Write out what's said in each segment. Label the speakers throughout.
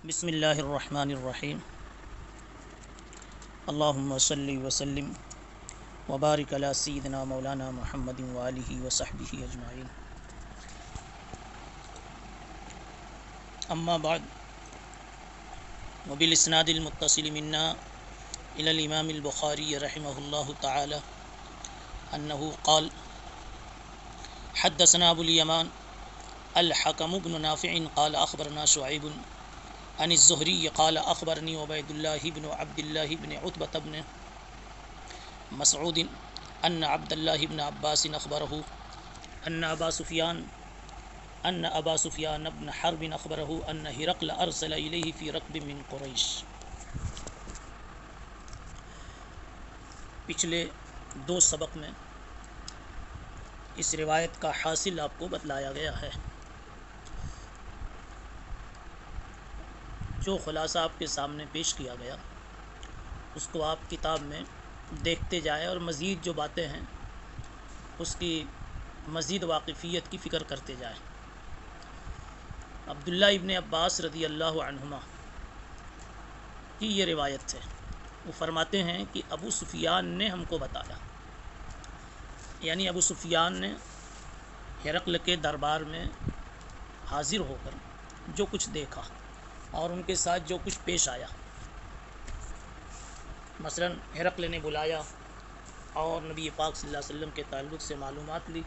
Speaker 1: بسم اللہ الرحمن الرحیم اللہم صلی وسلم وبارک علی سیدنا مولانا محمد وآلہ وصحبہ اجمعین. اما بعد وبالاسناد المتصل منا الى الامام البخاری رحمہ اللہ تعالی انہ قال حدثنا ابو الیمان الحکم بن نافع قال اخبرنا شعیب عن الزهري قال أخبرني عبيد الله بن عبد الله بن عتبة بن مسعود أن عبد الله بن عباس أخبره أن أبا سفيان بن حرب أخبره أن هرقل أرسل إليه في ركب من قريش. پچھلے دو سبق میں اس روایت کا حاصل آپ کو بتلایا گیا ہے. جو خلاصہ آپ کے سامنے پیش کیا گیا اس کو آپ کتاب میں دیکھتے جائیں اور مزید جو باتیں ہیں اس کی مزید واقفیت کی فکر کرتے جائیں. عبداللہ ابن عباس رضی اللہ عنہما کی یہ روایت ہے. وہ فرماتے ہیں کہ ابو سفیان نے ہم کو بتایا، یعنی ابو سفیان نے ہرقل کے دربار میں حاضر ہو کر جو کچھ دیکھا اور ان کے ساتھ جو کچھ پیش آیا، مثلا ہرقل نے بلایا اور نبی پاک صلی اللہ علیہ وسلم کے تعلق سے معلومات لی،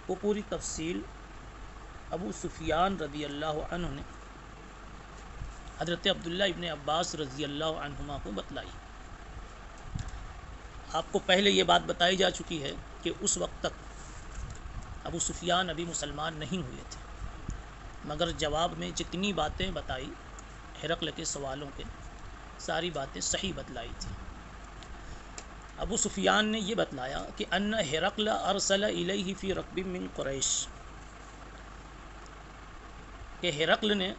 Speaker 1: وہ پوری تفصیل ابو سفیان رضی اللہ عنہ نے حضرت عبداللہ ابن عباس رضی اللہ عنہما کو بتلائی. آپ کو پہلے یہ بات بتائی جا چکی ہے کہ اس وقت تک ابو سفیان ابھی مسلمان نہیں ہوئے تھے، مگر جواب میں جتنی باتیں بتائی ہرقل کے سوالوں کے، ساری باتیں صحیح بتلائی تھی. ابو سفیان نے یہ بتلایا کہ ان ہرقل ارسل الیہ فی رکب من قریش، کہ ہرقل نے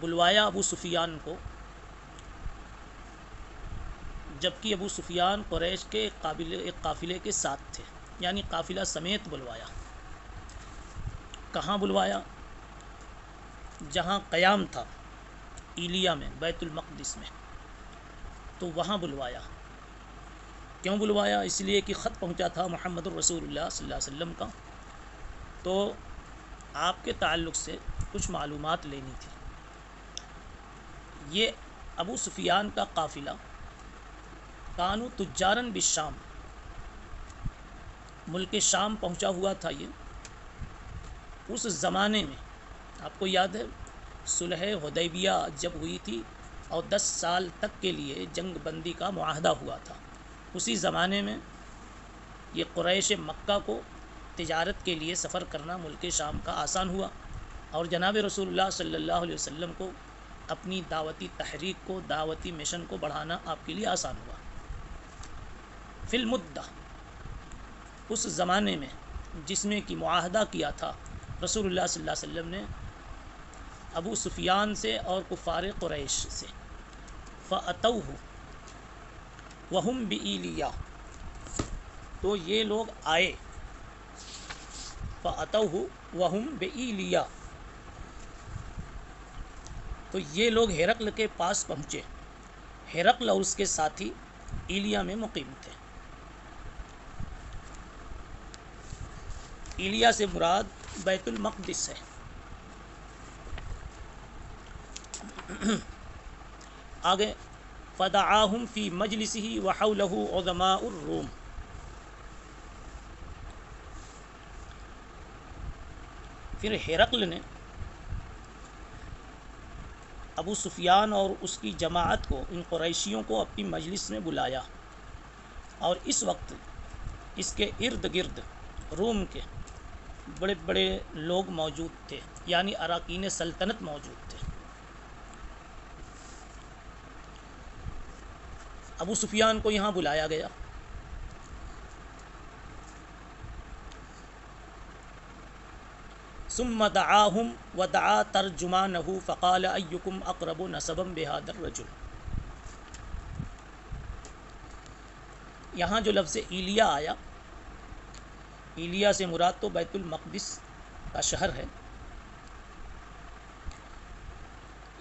Speaker 1: بلوایا ابو سفیان کو، جبکہ ابو سفیان قریش کے ایک قافلے کے ساتھ تھے، یعنی قافلہ سمیت بلوایا. کہاں بلوایا؟ جہاں قیام تھا ایلیا میں، بیت المقدس میں، تو وہاں بلوایا. کیوں بلوایا؟ اس لیے کہ خط پہنچا تھا محمد الرسول اللہ صلی اللہ علیہ وسلم کا، تو آپ کے تعلق سے کچھ معلومات لینی تھی. یہ ابو سفیان کا قافلہ کانو تجارن بالشام، ملک شام پہنچا ہوا تھا. یہ اس زمانے میں آپ کو یاد ہے صلح حدیبیہ جب ہوئی تھی اور 10 سال تک کے لیے جنگ بندی کا معاہدہ ہوا تھا، اسی زمانے میں یہ قریش مکہ کو تجارت کے لیے سفر کرنا ملک شام کا آسان ہوا، اور جناب رسول اللہ صلی اللہ علیہ وسلم کو اپنی دعوتی تحریک کو، دعوتی مشن کو بڑھانا آپ کے لیے آسان ہوا. فی المدہ، اس زمانے میں جس میں کہ معاہدہ کیا تھا رسول اللہ صلی اللہ علیہ وسلم نے ابو سفیان سے اور کفار قریش سے، فَأَتَوْهُ وَهُمْ بِإِيلِيَا، تو یہ لوگ آئے، فَأَتَوْهُ وَهُمْ بِإِيلِيَا، تو یہ لوگ ہرقل کے پاس پہنچے. ہرقل اور اس کے ساتھی ایلیا میں مقیم تھے. ایلیا سے مراد بیت المقدس ہے. آگے فدعاہم فی مجلسہ وحولہ عظماء الروم، پھر ہرقل نے ابو سفیان اور اس کی جماعت کو، ان قریشیوں کو اپنی مجلس میں بلایا، اور اس وقت اس کے ارد گرد روم کے بڑے بڑے لوگ موجود تھے، یعنی اراکین سلطنت موجود تھے. ابو سفیان کو یہاں بلایا گیا. ثم دعاہم ودعا ترجمانہ فقال ایکم اقرب نسبا بہذا الرجل. یہاں جو لفظ ایلیا آیا، ایلیا سے مراد تو بیت المقدس کا شہر ہے.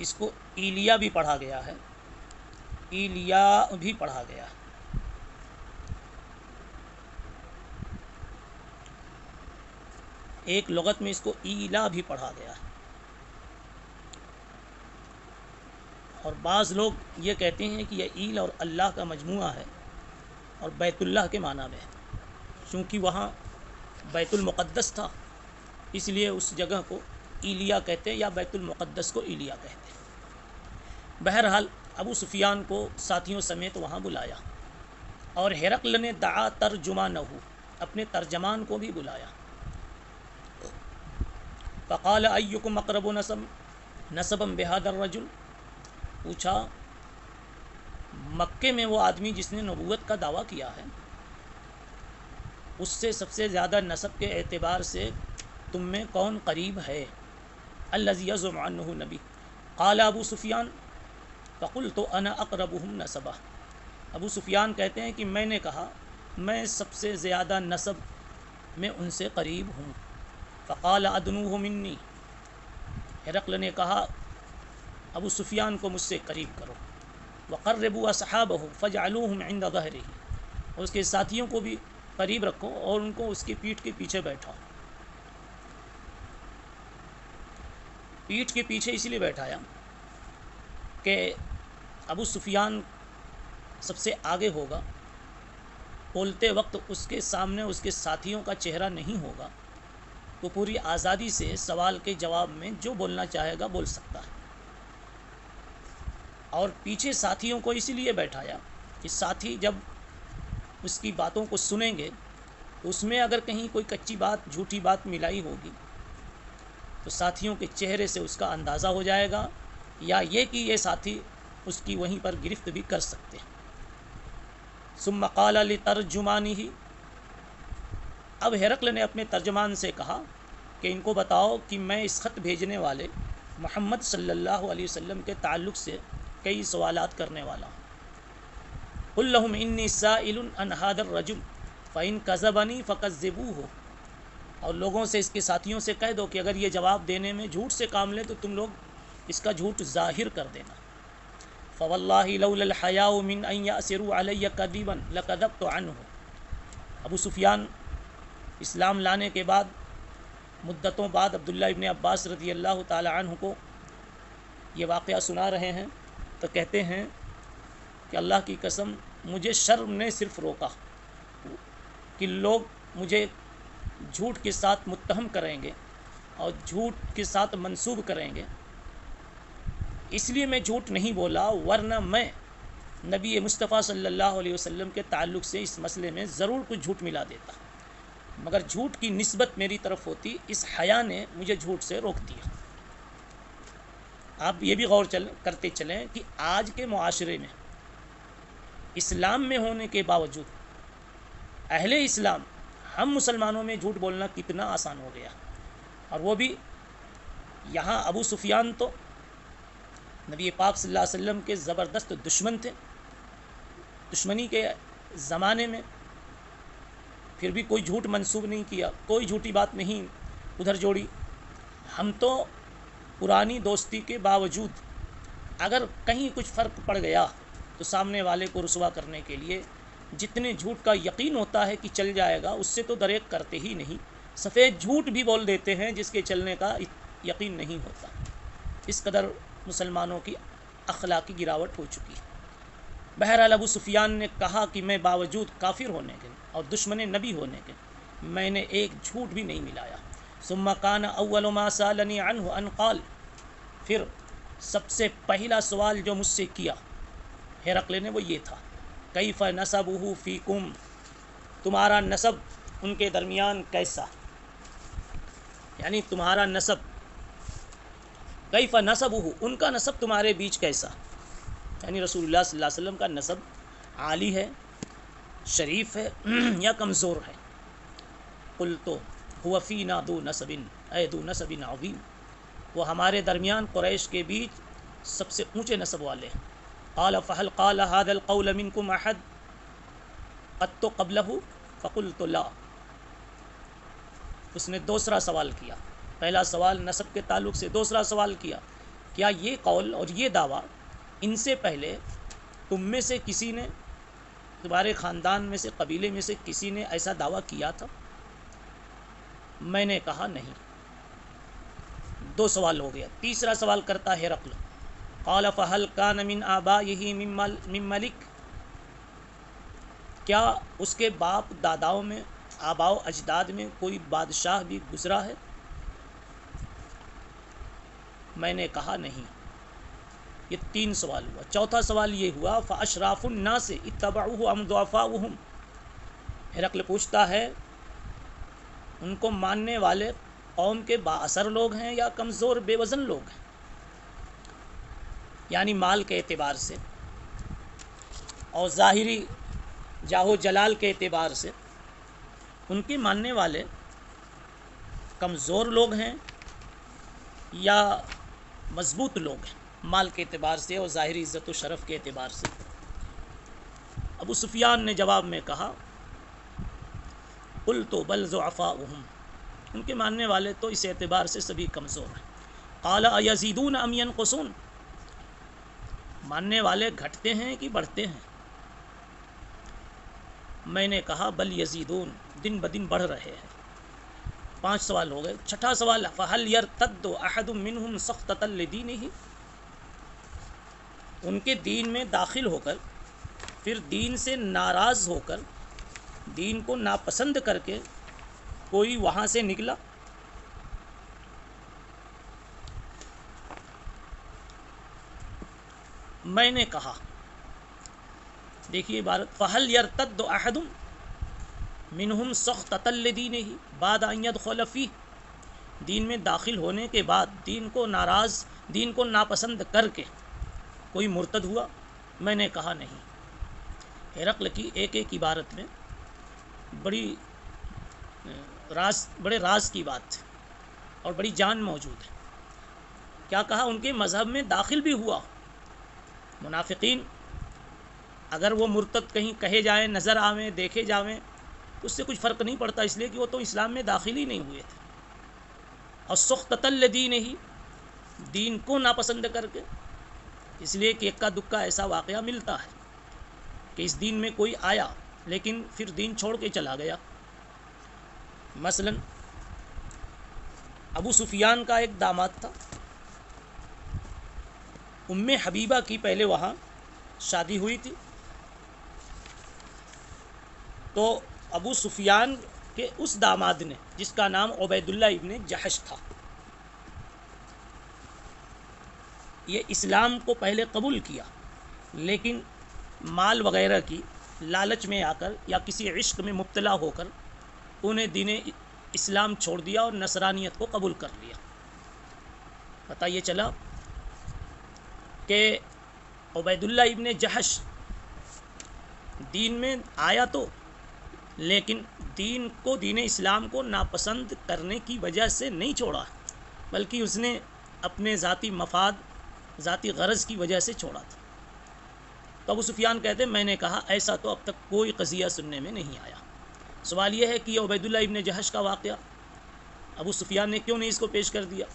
Speaker 1: اس کو ایلیا بھی پڑھا گیا ہے، ایلیا بھی پڑھا گیا ہے۔ ایک لغت میں اس کو ایلا بھی پڑھا گیا ہے، اور بعض لوگ یہ کہتے ہیں کہ یہ ایل اور اللہ کا مجموعہ ہے اور بیت اللہ کے معنی میں ہے، چونکہ وہاں بیت المقدس تھا اس لیے اس جگہ کو ایلیا کہتے ہیں، یا بیت المقدس کو ایلیا کہتے ہیں۔ بہرحال ابو سفیان کو ساتھیوں سمیت وہاں بلایا، اور ہرقل نے دعا ترجمانہ، اپنے ترجمان کو بھی بلایا۔ فقال ایکم اقرب نسبا بہذا الرجل، پوچھا مکے میں وہ آدمی جس نے نبوت کا دعویٰ کیا ہے اس سے سب سے زیادہ نسب کے اعتبار سے تم میں کون قریب ہے؟ الذی یزعم انہ نبی، قال ابو سفیان فقلت انا اقربهم نسبا، ابو سفیان کہتے ہیں کہ میں نے کہا میں سب سے زیادہ نسب میں ان سے قریب ہوں۔ فقال ادنوہ منی، ہرقل نے کہا ابو سفیان کو مجھ سے قریب کرو، وقربوا اصحابہ فجعلوہم عند ظہرہ، اور اس کے ساتھیوں کو بھی قریب رکھو اور ان کو اس کی پیٹھ کے پیچھے بیٹھاؤ۔ پیٹھ کے پیچھے اسی لیے بیٹھایا کہ ابو سفیان سب سے آگے ہوگا، بولتے وقت اس کے سامنے اس کے ساتھیوں کا چہرہ نہیں ہوگا، تو پوری آزادی سے سوال کے جواب میں جو بولنا چاہے گا بول سکتا ہے۔ اور پیچھے ساتھیوں کو اسی لیے بیٹھایا کہ ساتھی جب اس کی باتوں کو سنیں گے تو اس میں اگر کہیں کوئی کچی بات جھوٹی بات ملائی ہوگی تو ساتھیوں کے چہرے سے اس کا اندازہ ہو جائے گا، یا یہ کہ یہ ساتھی اس کی وہیں پر گرفت بھی کر سکتے ہیں۔ ثم قال لترجمانہ، اب ہرقل نے اپنے ترجمان سے کہا کہ ان کو بتاؤ کہ میں اس خط بھیجنے والے محمد صلی اللہ علیہ وسلم کے تعلق سے کئی سوالات کرنے والا ہوں۔ قل لهم انی سائل عن هذا الرجل فإن كذبني فكذبوه، اور لوگوں سے اس کے ساتھیوں سے کہہ دو کہ اگر یہ جواب دینے میں جھوٹ سے کام لے تو تم لوگ اس کا جھوٹ ظاہر کر دینا۔ فواللہ لولا الحیاء من ان یأسروا علی کذبا لکذبت عنہ، ابو سفیان اسلام لانے کے بعد مدتوں بعد عبداللہ ابن عباس رضی اللہ تعالی عنہ کو یہ واقعہ سنا رہے ہیں تو کہتے ہیں کہ اللہ کی قسم مجھے شرم نے صرف روکا کہ لوگ مجھے جھوٹ کے ساتھ متہم کریں گے اور جھوٹ کے ساتھ منسوب کریں گے، اس لیے میں جھوٹ نہیں بولا، ورنہ میں نبی مصطفیٰ صلی اللہ علیہ وسلم کے تعلق سے اس مسئلے میں ضرور کچھ جھوٹ ملا دیتا، مگر جھوٹ کی نسبت میری طرف ہوتی، اس حیا نے مجھے جھوٹ سے روک دیا۔ آپ یہ بھی غور کرتے چلیں کہ آج کے معاشرے میں اسلام میں ہونے کے باوجود اہل اسلام ہم مسلمانوں میں جھوٹ بولنا کتنا آسان ہو گیا، اور وہ بھی یہاں ابو سفیان تو نبی پاک صلی اللہ علیہ وسلم کے زبردست دشمن تھے، دشمنی کے زمانے میں پھر بھی کوئی جھوٹ منسوب نہیں کیا، کوئی جھوٹی بات نہیں ادھر جوڑی۔ ہم تو پرانی دوستی کے باوجود اگر کہیں کچھ فرق پڑ گیا تو سامنے والے کو رسوا کرنے کے لیے جتنے جھوٹ کا یقین ہوتا ہے کہ چل جائے گا اس سے تو دریغ کرتے ہی نہیں، سفید جھوٹ بھی بول دیتے ہیں جس کے چلنے کا یقین نہیں ہوتا۔ اس قدر مسلمانوں کی اخلاقی گراوٹ ہو چکی ہے۔ بہرحال ابو سفیان نے کہا کہ میں باوجود کافر ہونے کے اور دشمن نبی ہونے کے میں نے ایک جھوٹ بھی نہیں ملایا۔ ثم کان اول ما سالنی عنہ ان قال، پھر سب سے پہلا سوال جو مجھ سے کیا ہرقل نے وہ یہ تھا، کیف نسبہ فیکم، تمہارا نسب ان کے درمیان کیسا، یعنی تمہارا نسب، کیف نسبہ ان کا نسب تمہارے بیچ کیسا، یعنی رسول اللہ صلی اللہ علیہ وسلم کا نسب عالی ہے، شریف ہے یا کمزور ہے۔ قلت هو فینا ذو نسب اے ذو نسب عظیم، وہ ہمارے درمیان قریش کے بیچ سب سے اونچے نسب والے ہیں۔ قال فهل قال هذا القول منكم احد قد قبله فقلت لا، اس نے دوسرا سوال کیا، پہلا سوال نسب کے تعلق سے، دوسرا سوال کیا کیا یہ قول اور یہ دعویٰ ان سے پہلے تم میں سے کسی نے، تمہارے خاندان میں سے، قبیلے میں سے کسی نے ایسا دعویٰ کیا تھا؟ میں نے کہا نہیں۔ 2 سوال ہو گیا۔ تیسرا سوال کرتا ہے ہرقل، قال فهل كان من آبائه من ملک، کیا اس کے باپ داداؤں میں، آباء و اجداد میں کوئی بادشاہ بھی گزرا ہے؟ میں نے کہا نہیں۔ یہ 3 سوال ہوا۔ چوتھا سوال یہ ہوا فاشراف الناس اتبعوه ام ضعفاؤهم، ہرقل پوچھتا ہے ان کو ماننے والے قوم کے با اثر لوگ ہیں یا کمزور بے وزن لوگ ہیں؟ یعنی مال کے اعتبار سے اور ظاہری جاہ و جلال کے اعتبار سے ان کے ماننے والے کمزور لوگ ہیں یا مضبوط لوگ ہیں، مال کے اعتبار سے اور ظاہری عزت و شرف کے اعتبار سے؟ ابو سفیان نے جواب میں کہا قلت بل ضعفاؤہم، ان کے ماننے والے تو اس اعتبار سے سبھی کمزور ہیں۔ قال ایزیدون ام ینقصون، ماننے والے گھٹتے ہیں کہ بڑھتے ہیں؟ میں نے کہا بل یزیدون، دن بدن بڑھ رہے ہیں۔ 5 سوال ہو گئے۔ چھٹا سوال فہل یرتد احد منہم سخطۃ لدینہ، ان کے دین میں داخل ہو کر، پھر دین سے ناراض ہو کر، دین کو ناپسند کر کے کوئی وہاں سے نکلا؟ میں نے کہا، دیکھیے عبارت، فہل یرتد احد منہم سخطۃ لدینہ بعد ان یدخل فیہ، دین میں داخل ہونے کے بعد دین کو ناراض، دین کو ناپسند کر کے کوئی مرتد ہوا؟ میں نے کہا نہیں۔ ہرقل کی ایک ایک عبارت میں بڑے راز کی بات ہے اور بڑی جان موجود ہے۔ کیا کہا؟ ان کے مذہب میں داخل بھی ہوا۔ منافقین اگر وہ مرتد کہیں کہے جائیں، نظر آویں، دیکھے جاویں، اس سے کچھ فرق نہیں پڑتا، اس لیے کہ وہ تو اسلام میں داخل ہی نہیں ہوئے تھے۔ اور سخطۃ لدینہ، دین کو ناپسند کر کے، اس لیے کہ اکا دکا ایسا واقعہ ملتا ہے کہ اس دین میں کوئی آیا لیکن پھر دین چھوڑ کے چلا گیا۔ مثلا ابو سفیان کا ایک داماد تھا، ام حبیبہ کی پہلے وہاں شادی ہوئی تھی، تو ابو سفیان کے اس داماد نے، جس کا نام عبید اللہ ابن جحش تھا، یہ اسلام کو پہلے قبول کیا، لیکن مال وغیرہ کی لالچ میں آ کر یا کسی عشق میں مبتلا ہو کر انہیں دین اسلام چھوڑ دیا اور نصرانیت کو قبول کر لیا۔ پتہ یہ چلا کہ عبید اللہ ابن جحش دین میں آیا تو، لیکن دین کو، دین اسلام کو ناپسند کرنے کی وجہ سے نہیں چھوڑا، بلکہ اس نے اپنے ذاتی مفاد، ذاتی غرض کی وجہ سے چھوڑا تھا۔ تو ابو سفیان کہتے ہیں میں نے کہا ایسا تو اب تک کوئی قضیہ سننے میں نہیں آیا۔ سوال یہ ہے کہ یہ عبید اللہ ابن جحش کا واقعہ ابو سفیان نے کیوں نہیں اس کو پیش کر دیا؟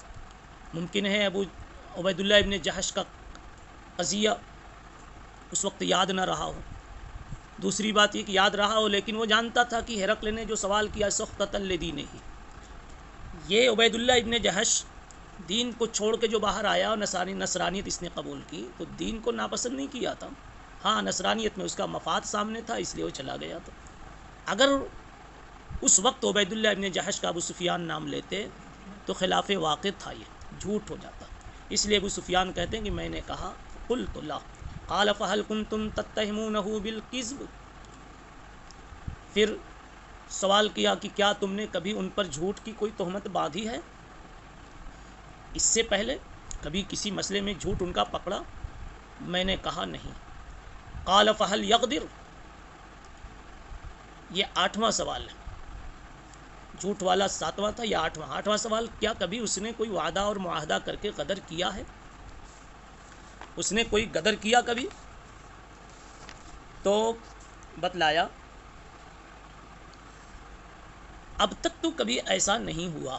Speaker 1: ممکن ہے عبید اللہ ابن جحش کا قضیہ اس وقت یاد نہ رہا ہو۔ دوسری بات یہ کہ یاد رہا ہو لیکن وہ جانتا تھا کہ ہرقل نے جو سوال کیا سخطۃ لدینہ، یہ عبید اللہ ابن جحش دین کو چھوڑ کے جو باہر آیا اور نصرانیت اس نے قبول کی، تو دین کو ناپسند نہیں کیا تھا، ہاں نصرانیت میں اس کا مفاد سامنے تھا، اس لیے وہ چلا گیا تھا۔ اگر اس وقت عبید اللہ ابن جحش کا ابو سفیان نام لیتے تو خلاف واقع تھا، یہ جھوٹ ہو جاتا۔ اس لیے ابو سفیان کہتے ہیں کہ میں نے کہا قلت لا، قال فهل كنتم تتهمونه بالكذب، پھر سوال کیا کہ کیا تم نے کبھی ان پر جھوٹ کی کوئی تہمت باندھی ہے؟ اس سے پہلے کبھی کسی مسئلے میں جھوٹ ان کا پکڑا؟ میں نے کہا نہیں۔ قال فهل يقدر، یہ 8واں سوال ہے، جھوٹ والا 7واں تھا، یا 8واں سوال، کیا کبھی اس نے کوئی وعدہ اور معاہدہ کر کے غدر کیا ہے؟ اس نے کوئی غدر کیا کبھی؟ تو بتلایا اب تک تو کبھی ایسا نہیں ہوا،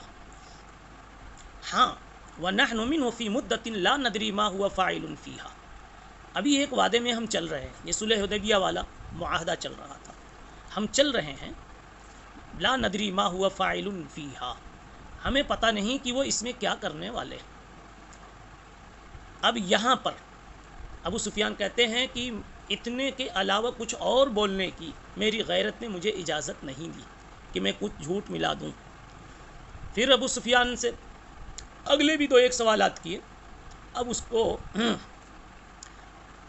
Speaker 1: ہاں وَنَحْنُ مِنْهُ فِي مُدَّةٍ لَا نَدْرِي مَا هُوَ فَاعِلٌ فِيهَا، ابھی ایک وعدے میں ہم چل رہے ہیں، یہ صلح حدیبیہ والا معاہدہ چل رہا تھا، ہم چل رہے ہیں، لا ندری ما هو فاعل فیہا، ہمیں پتہ نہیں کہ وہ اس میں کیا کرنے والے ہیں۔ اب یہاں پر ابو سفیان کہتے ہیں کہ اتنے کے علاوہ کچھ اور بولنے کی میری غیرت نے مجھے اجازت نہیں دی کہ میں کچھ جھوٹ ملا دوں۔ پھر ابو سفیان سے اگلے بھی 2 سوالات کیے۔ اب اس کو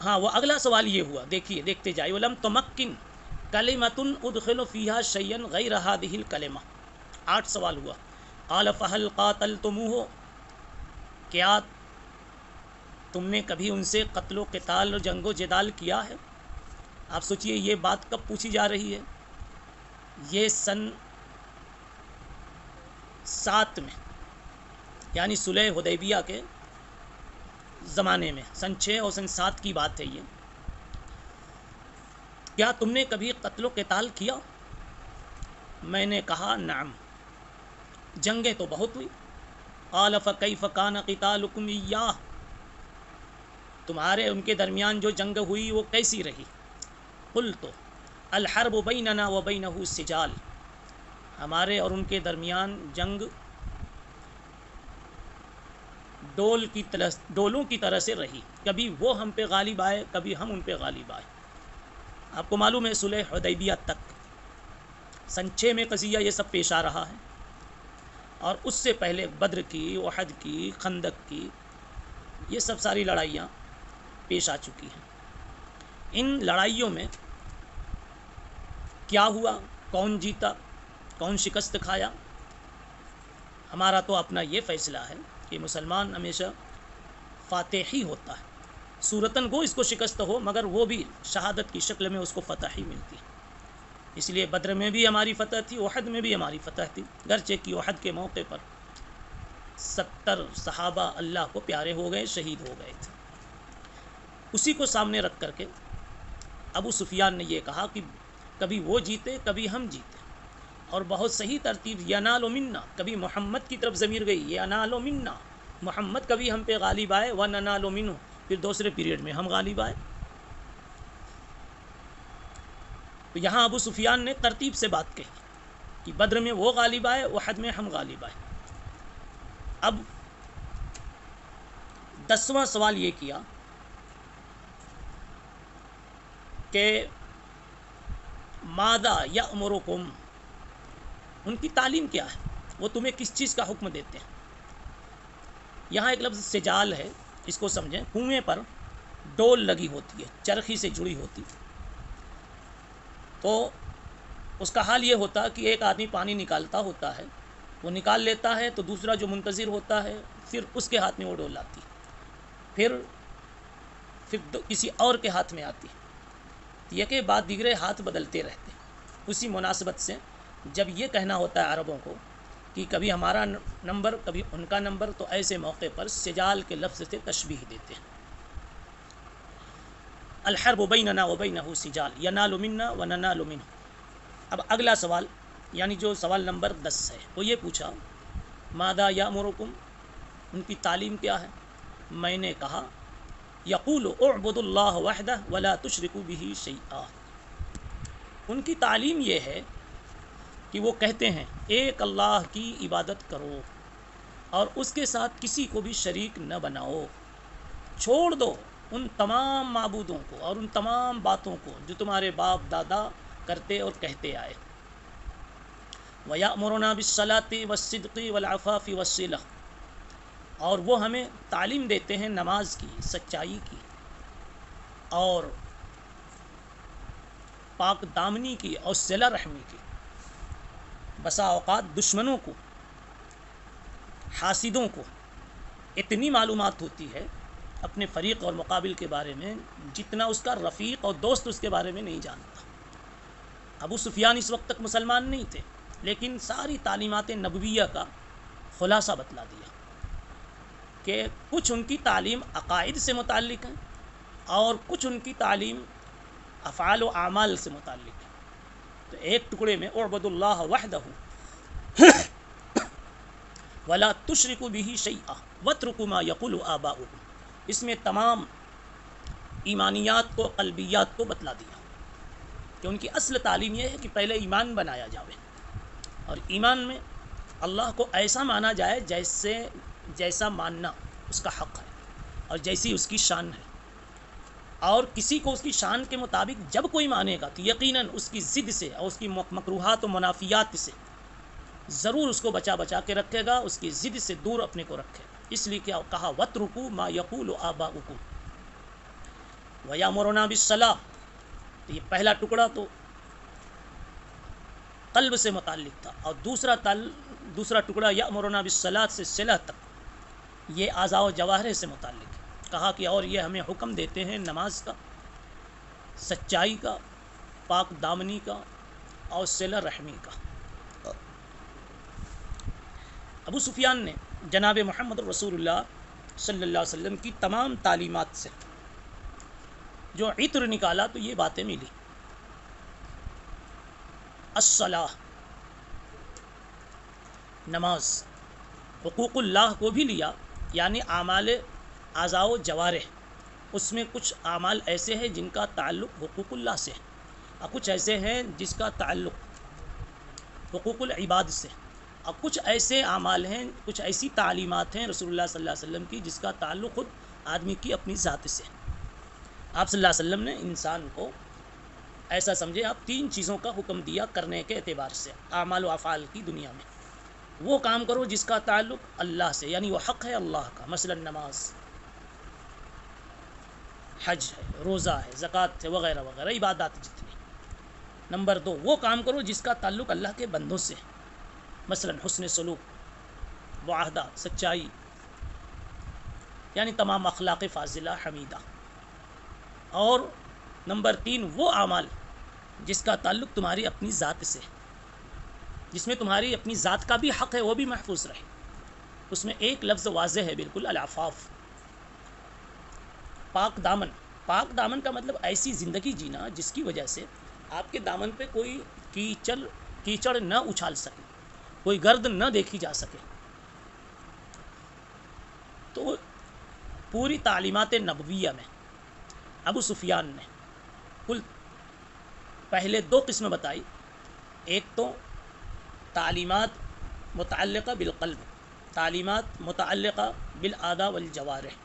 Speaker 1: ہاں وہ اگلا سوال یہ ہوا، دیکھیے دیکھتے جائے، ولم تمکن کلمۃ ادخل فیہا شیئا غیر ہذہ الکلمہ، 8 سوال ہوا۔ قال فہل قاتلتموہ، کیا تم نے کبھی ان سے قتل و قتال اور جنگ و جدال کیا ہے؟ آپ سوچئے یہ بات کب پوچھی جا رہی ہے؟ یہ سن 7 میں، یعنی صلح حدیبیہ کے زمانے میں، سن 6 اور سن 7 کی بات ہے یہ۔ کیا تم نے کبھی قتل و قتال کیا؟ میں نے کہا نعم، جنگیں تو بہت ہوئی۔ قال فکیف کان قتالکم ایاہ، تمہارے ان کے درمیان جو جنگ ہوئی وہ کیسی رہی؟ قلت الحرب بیننا و بینہ السجال، ہمارے اور ان کے درمیان جنگ ڈولوں کی طرح سے رہی، کبھی وہ ہم پہ غالب آئے، کبھی ہم ان پہ غالب آئے۔ آپ کو معلوم ہے صلح حدیبیہ تک سن 6 میں قضیہ یہ سب پیش آ رہا ہے، اور اس سے پہلے بدر کی، احد کی، خندق کی، یہ سب ساری لڑائیاں پیش آ چکی ہیں۔ ان لڑائیوں میں کیا ہوا، کون جیتا، کون شکست کھایا، ہمارا تو اپنا یہ فیصلہ ہے کہ مسلمان ہمیشہ فاتح ہی ہوتا ہے، صورتاً گو اس کو شکست ہو مگر وہ بھی شہادت کی شکل میں اس کو فتح ہی ملتی ہے۔ اس لیے بدر میں بھی ہماری فتح تھی، احد میں بھی ہماری فتح تھی، گرچہ کہ احد کے موقع پر 70 صحابہ اللہ کو پیارے ہو گئے، شہید ہو گئے تھے۔ اسی کو سامنے رکھ کر کے ابو سفیان نے یہ کہا کہ کبھی وہ جیتے کبھی ہم جیتے، اور بہت صحیح ترتیب، ینال منا، کبھی محمد کی طرف ضمیر گئی، ینال منا، محمد کبھی ہم پہ غالب آئے، وننال منہ، پھر دوسرے پیریڈ میں ہم غالب آئے۔ تو یہاں ابو سفیان نے ترتیب سے بات کہی کہ بدر میں وہ غالب آئے، احد میں ہم غالب آئے۔ اب 10واں سوال یہ کیا کہ ماذا یأمرکم، ان کی تعلیم کیا ہے، وہ تمہیں کس چیز کا حکم دیتے ہیں؟ یہاں ایک لفظ سجال ہے، اس کو سمجھیں، کنویں پر ڈول لگی ہوتی ہے، چرخی سے جڑی ہوتی، تو اس کا حال یہ ہوتا کہ ایک آدمی پانی نکالتا ہوتا ہے، وہ نکال لیتا ہے تو دوسرا جو منتظر ہوتا ہے پھر اس کے ہاتھ میں وہ ڈول آتی، پھر کسی اور کے ہاتھ میں آتی، یہ کہ بعد دیگرے ہاتھ بدلتے رہتے۔ اسی مناسبت سے جب یہ کہنا ہوتا ہے عربوں کو کہ کبھی ہمارا نمبر کبھی ان کا نمبر، تو ایسے موقع پر سجال کے لفظ سے تشبیہ دیتے ہیں۔ الحرب بیننا و بینہ سجال، ینال منا و ننال منہ۔ اب اگلا سوال، یعنی جو سوال نمبر 10 ہے، وہ یہ پوچھا ماذا یأمرکم، ان کی تعلیم کیا ہے؟ میں نے کہا یقول اعبدوا اللہ وحدہ ولا تشرکوا بہ شیئا، ان کی تعلیم یہ ہے کہ وہ کہتے ہیں ایک اللہ کی عبادت کرو اور اس کے ساتھ کسی کو بھی شریک نہ بناؤ، چھوڑ دو ان تمام معبودوں کو اور ان تمام باتوں کو جو تمہارے باپ دادا کرتے اور کہتے آئے۔ وَيَأْمُرُنَا بِالصَّلَاةِ وَالصِّدْقِ وَالْعَفَافِ وَالصِّلَةِ، اور وہ ہمیں تعلیم دیتے ہیں نماز کی، سچائی کی، اور پاک دامنی کی اور صلہ رحمی کی۔ بسا اوقات دشمنوں کو، حاسدوں کو اتنی معلومات ہوتی ہے اپنے فریق اور مقابل کے بارے میں جتنا اس کا رفیق اور دوست اس کے بارے میں نہیں جانتا۔ ابو سفیان اس وقت تک مسلمان نہیں تھے، لیکن ساری تعلیمات نبویہ کا خلاصہ بتلا دیا کہ کچھ ان کی تعلیم عقائد سے متعلق ہیں اور کچھ ان کی تعلیم افعال و اعمال سے متعلق ہے۔ تو ایک ٹکڑے میں اعبد اللہ وحدہ ولا تشرکوا بہ شیئا واترکوا ما یقول آباؤکم، اس میں تمام ایمانیات کو، قلبیات کو بتلا دیا کہ ان کی اصل تعلیم یہ ہے کہ پہلے ایمان بنایا جاوے، اور ایمان میں اللہ کو ایسا مانا جائے جیسا ماننا اس کا حق ہے اور جیسی اس کی شان ہے، اور کسی کو اس کی شان کے مطابق جب کوئی مانے گا تو یقیناً اس کی ضد سے اور اس کی مکروہات و منافیات سے ضرور اس کو بچا کے رکھے گا، اس کی ضد سے دور اپنے کو رکھے گا۔ اس لیے کیا کہا وَاتْرُكُوا مَا يَقُولُ آبَاؤُكُمْ وَيَأْمُرُونَا بِالصَّلَاةِ، تو یہ پہلا ٹکڑا تو قلب سے متعلق تھا، اور دوسرا ٹکڑا یأمرنا بالصلاۃ سے صلہ تک، یہ اعضاء و جوارح سے متعلق ہے۔ کہا کہ اور یہ ہمیں حکم دیتے ہیں نماز کا، سچائی کا، پاک دامنی کا اور صلہ رحمی کا۔ ابو سفیان نے جناب محمد رسول اللہ صلی اللہ علیہ وسلم کی تمام تعلیمات سے جو عطر نکالا تو یہ باتیں ملی۔ الصلاۃ، نماز، حقوق اللہ کو بھی لیا، یعنی اعمال اعضاء و جوارح، اس میں کچھ اعمال ایسے ہیں جن کا تعلق حقوق اللہ سے ہے، اور کچھ ایسے ہیں جس کا تعلق حقوق العباد سے، اور کچھ ایسے اعمال ہیں، کچھ ایسی تعلیمات ہیں رسول اللہ صلی اللہ علیہ وسلم کی جس کا تعلق خود آدمی کی اپنی ذات سے۔ آپ صلی اللہ علیہ وسلم نے انسان کو ایسا سمجھے، آپ 3 چیزوں کا حکم دیا کرنے کے اعتبار سے اعمال و افعال کی دنیا میں۔ وہ کام کرو جس کا تعلق اللہ سے، یعنی وہ حق ہے اللہ کا، مثلا نماز، حج ہے، روزہ ہے، زکوٰۃ ہے، وغیرہ وغیرہ عبادات جتنی۔ نمبر 2، وہ کام کرو جس کا تعلق اللہ کے بندوں سے، مثلا حسن سلوک، معاہدہ، سچائی، یعنی تمام اخلاق فاضلہ حمیدہ۔ اور نمبر 3، وہ اعمال جس کا تعلق تمہاری اپنی ذات سے، جس میں تمہاری اپنی ذات کا بھی حق ہے وہ بھی محفوظ رہے۔ اس میں ایک لفظ واضح ہے بالکل، العفاف، پاک دامن۔ پاک دامن کا مطلب ایسی زندگی جینا جس کی وجہ سے آپ کے دامن پہ کوئی کیچڑ نہ اچھال سکے، کوئی گرد نہ دیکھی جا سکے۔ تو پوری تعلیمات نبویہ میں ابو سفیان نے کل پہلے 2 قسمیں بتائی، ایک تو تعلیمات متعلقہ بالقلب، تعلیمات متعلقہ بالاعضاء والجوارح،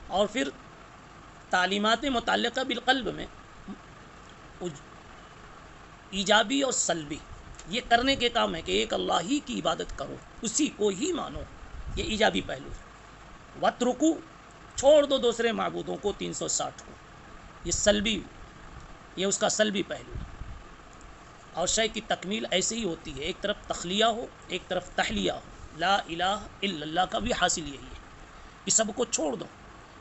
Speaker 1: اور پھر تعلیمات متعلقہ بالقلب میں ایجابی اور سلبی، یہ کرنے کے کام ہے کہ ایک اللہ ہی کی عبادت کرو، اسی کو ہی مانو، یہ ایجابی پہلو ہے۔ وَاتْرُكُوا، چھوڑ دو دوسرے معبودوں کو، 360 کو، یہ سلبی، یہ اس کا سلبی پہلو ہے۔ اور شے کی تکمیل ایسے ہی ہوتی ہے، ایک طرف تخلیہ ہو، ایک طرف تحلیہ ہو، لا الہ الا اللہ کا بھی حاصل یہی ہے کہ سب کو چھوڑ دو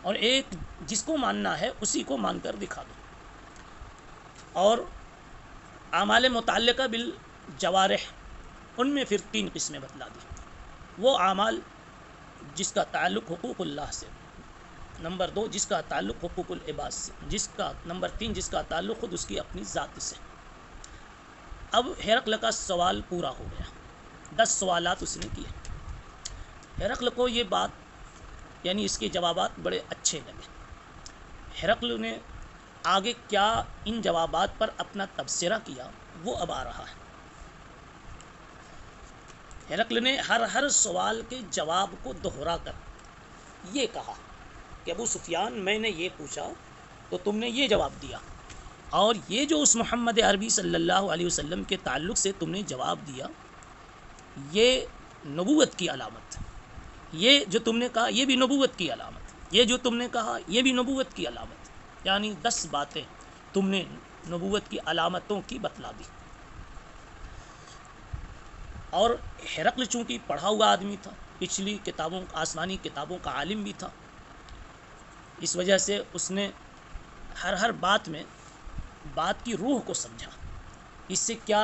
Speaker 1: اور ایک جس کو ماننا ہے اسی کو مان کر دکھا دو۔ اور اعمال متعلقہ بالجوارح، ان میں پھر 3 قسمیں بتلا دی۔ وہ اعمال جس کا تعلق حقوق اللہ سے، نمبر 2 جس کا تعلق حقوق العباد سے، نمبر 3 جس کا تعلق خود اس کی اپنی ذات سے۔ اب ہرقل کا سوال پورا ہو گیا، 10 سوالات اس نے کیے۔ ہرقل کو یہ بات، یعنی اس کے جوابات بڑے اچھے لگے۔ ہرقل نے آگے کیا ان جوابات پر اپنا تبصرہ کیا وہ اب آ رہا ہے۔ ہرقل نے ہر سوال کے جواب کو دہرا کر یہ کہا کہ ابو سفیان، میں نے یہ پوچھا تو تم نے یہ جواب دیا، اور یہ جو اس محمد عربی صلی اللہ علیہ وسلم کے تعلق سے تم نے جواب دیا، یہ نبوت کی علامت ہے۔ یہ جو تم نے کہا یہ بھی نبوت کی علامت، یہ جو تم نے کہا یہ بھی نبوت کی علامت، یعنی 10 باتیں تم نے نبوت کی علامتوں کی بتلا دی۔ اور ہرقل چونکہ پڑھا ہوا آدمی تھا، پچھلی کتابوں، آسمانی کتابوں کا عالم بھی تھا، اس وجہ سے اس نے ہر بات میں بات کی روح کو سمجھا، اس سے کیا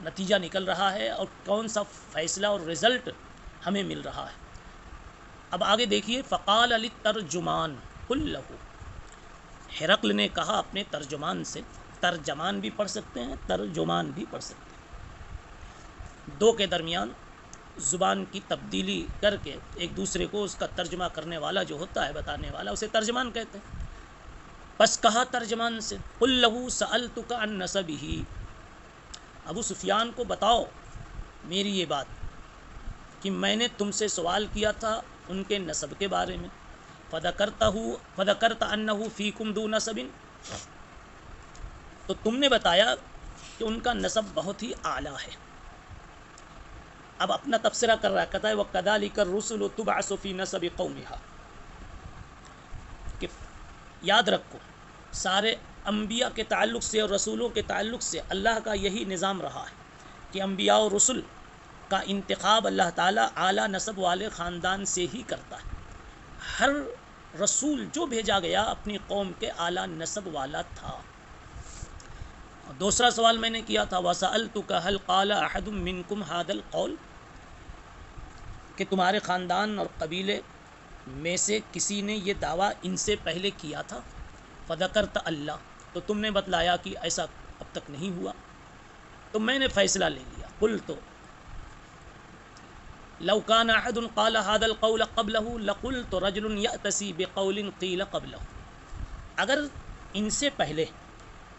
Speaker 1: نتیجہ نکل رہا ہے اور کون سا فیصلہ اور رزلٹ ہمیں مل رہا ہے۔ اب آگے دیکھیے، فقال للترجمان قل لہ، ہرقل نے کہا اپنے ترجمان سے، ترجمان بھی پڑھ سکتے ہیں، ترجمان بھی پڑھ سکتے ہیں، 2 کے درمیان زبان کی تبدیلی کر کے ایک دوسرے کو اس کا ترجمہ کرنے والا جو ہوتا ہے، بتانے والا، اسے ترجمان کہتے ہیں۔ پس کہا ترجمان سے قل لہ سألتک عن نسبہ، ابو سفیان کو بتاؤ میری یہ بات کہ میں نے تم سے سوال کیا تھا ان کے نسب کے بارے میں، فذکرت انہ فیکم ذو نسب، تو تم نے بتایا کہ ان کا نسب بہت ہی اعلیٰ ہے۔ اب اپنا تبصرہ کر رہا ہے، کہتا ہے وَكَذَلِكَ الرُّسُلُ تُبْعَثُ فِي نَسَبِ قَوْمِهَا، کہ یاد رکھو سارے انبیاء کے تعلق سے اور رسولوں کے تعلق سے اللہ کا یہی نظام رہا ہے کہ انبیاء اور رسول کا انتخاب اللہ تعالیٰ اعلیٰ نسب والے خاندان سے ہی کرتا ہے۔ ہر رسول جو بھیجا گیا اپنی قوم کے اعلیٰ نسب والا تھا۔ دوسرا سوال میں نے کیا تھا وَسَأَلْتُكَ هَلْ قَالَ أَحَدٌ مِّنْكُمْ هَذَا الْقَوْلَ، کہ تمہارے خاندان اور قبیلے میں سے کسی نے یہ دعویٰ ان سے پہلے کیا تھا؟ فذکرت اللہ، تو تم نے بتلایا کہ ایسا اب تک نہیں ہوا، تو میں نے فیصلہ لے لیا۔ قلت لو كان احد قال هذا القول قبله لقلت رجل يأتسي بقول قيل قبله، اگر ان سے پہلے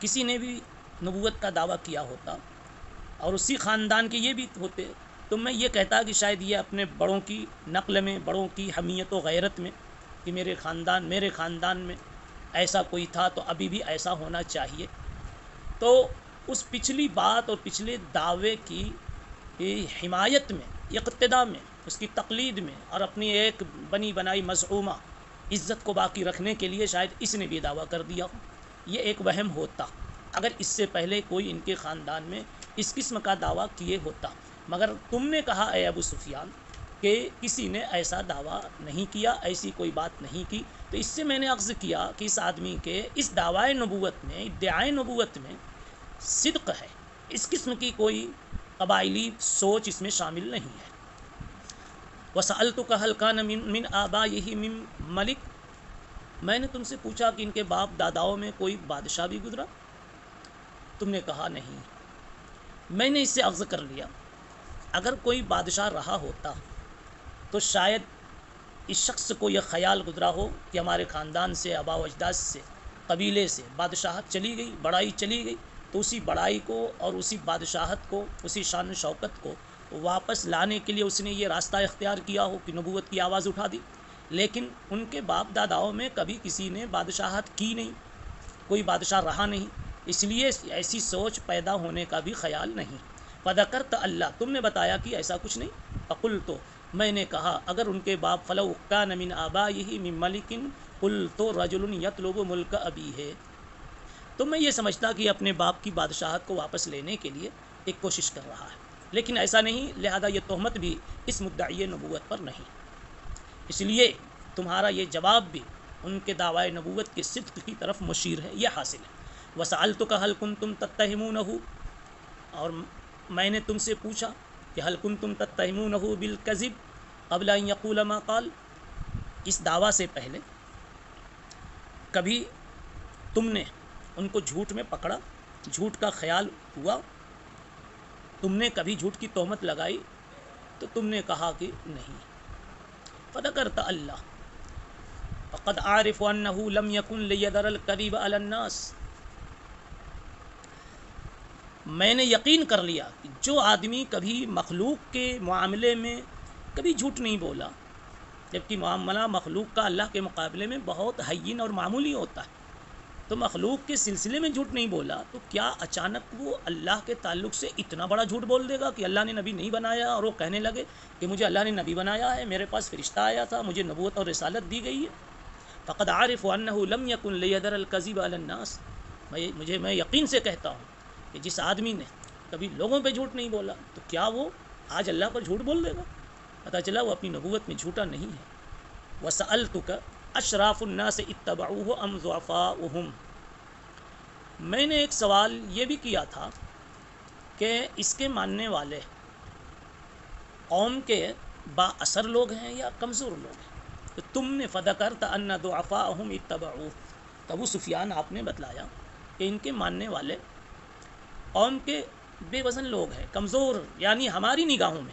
Speaker 1: کسی نے بھی نبوت کا دعویٰ کیا ہوتا اور اسی خاندان کے یہ بھی ہوتے تو میں یہ کہتا کہ شاید یہ اپنے بڑوں کی نقل میں، بڑوں کی حمیت و غیرت میں کہ میرے خاندان میں ایسا کوئی تھا تو ابھی بھی ایسا ہونا چاہیے، تو اس پچھلی بات اور پچھلے دعوے کی حمایت میں، اقتداء میں، اس کی تقلید میں اور اپنی ایک بنی بنائی مزعومہ عزت کو باقی رکھنے کے لیے شاید اس نے بھی دعویٰ کر دیا ہو۔ یہ ایک وہم ہوتا اگر اس سے پہلے کوئی ان کے خاندان میں اس قسم کا دعویٰ کیے ہوتا، مگر تم نے کہا اے ابو سفیان کہ کسی نے ایسا دعویٰ نہیں کیا، ایسی کوئی بات نہیں کی، تو اس سے میں نے عرض کیا کہ اس آدمی کے اس دعوی نبوت میں، ادعائے نبوت میں صدق ہے، اس قسم کی کوئی قبائلی سوچ اس میں شامل نہیں ہے۔ وَسَأَلْتُكَ هَلْ كَانَ مِنْ آبَائِهِ مِنْ مَلِكٍ، میں نے تم سے پوچھا کہ ان کے باپ داداؤں میں کوئی بادشاہ بھی گزرا؟ تم نے کہا نہیں۔ میں نے اس سے عرض کر لیا اگر کوئی بادشاہ رہا ہوتا تو شاید اس شخص کو یہ خیال گزرا ہو کہ ہمارے خاندان سے، آباء و اجداد سے، قبیلے سے بادشاہت چلی گئی، بڑائی چلی گئی، تو اسی بڑائی کو اور اسی بادشاہت کو، اسی شان و شوکت کو واپس لانے کے لیے اس نے یہ راستہ اختیار کیا ہو کہ نبوت کی آواز اٹھا دی۔ لیکن ان کے باپ داداؤں میں کبھی کسی نے بادشاہت کی نہیں، کوئی بادشاہ رہا نہیں، اس لیے ایسی سوچ پیدا ہونے کا بھی خیال نہیں۔ فذکرت اللہ، تم نے بتایا کہ ایسا کچھ نہیں۔ فقلت، میں نے کہا اگر ان کے باپ فلو کان من آبائہ من ملک قلت رجل یطلب ملک ابیہ، تو میں یہ سمجھتا کہ اپنے باپ کی بادشاہت کو واپس لینے کے لیے ایک کوشش کر رہا ہے، لیکن ایسا نہیں، لہذا یہ تہمت بھی اس مدعی نبوت پر نہیں۔ اس لیے تمہارا یہ جواب بھی ان کے دعوی نبوت کے صدق کی طرف مشیر ہے، یہ حاصل ہے۔ وَسَأَلْتُكَ هَلْ كُنْتُمْ تَتَّهِمُونَهُ، اور میں نے تم سے پوچھا کہ هَلْ كُنْتُمْ تَتَّهِمُونَهُ بِالْكَذِبِ قَبْلَ أَنْ يَقُولَ مَا قَالَ، اس دعویٰ سے پہلے کبھی تم نے ان کو جھوٹ میں پکڑا، جھوٹ کا خیال ہوا، تم نے کبھی جھوٹ کی تہمت لگائی؟ تو تم نے کہا کہ نہیں۔ فذکرت اللہ فقد عارف انہ لم یکن لیذر الکذب علی الناس، میں نے یقین کر لیا کہ جو آدمی کبھی مخلوق کے معاملے میں کبھی جھوٹ نہیں بولا، جبکہ معاملہ مخلوق کا اللہ کے مقابلے میں بہت ہین اور معمولی ہوتا ہے، تو مخلوق کے سلسلے میں جھوٹ نہیں بولا، تو کیا اچانک وہ اللہ کے تعلق سے اتنا بڑا جھوٹ بول دے گا کہ اللہ نے نبی نہیں بنایا، اور وہ کہنے لگے کہ مجھے اللہ نے نبی بنایا ہے، میرے پاس فرشتہ آیا تھا، مجھے نبوت اور رسالت دی گئی ہے۔ فقد عارف انہ لم یکن لیذر الکذب علی الناس، میں یقین سے کہتا ہوں کہ جس آدمی نے کبھی لوگوں پہ جھوٹ نہیں بولا تو کیا وہ آج اللہ پر جھوٹ بول دے گا؟ پتہ چلا وہ اپنی نبوت میں جھوٹا نہیں ہے۔ وسألتک اشراف الناس اتبعوه ام ضعفاؤہم، میں نے ایک سوال یہ بھی کیا تھا کہ اس کے ماننے والے قوم کے با اثر لوگ ہیں یا کمزور لوگ ہیں؟ تو تم نے فذکرت ان ضعفاءہم اتبعوہ، تو ابو سفیان آپ نے بتلایا کہ ان کے ماننے والے قوم کے بے وزن لوگ ہیں، کمزور، یعنی ہماری نگاہوں میں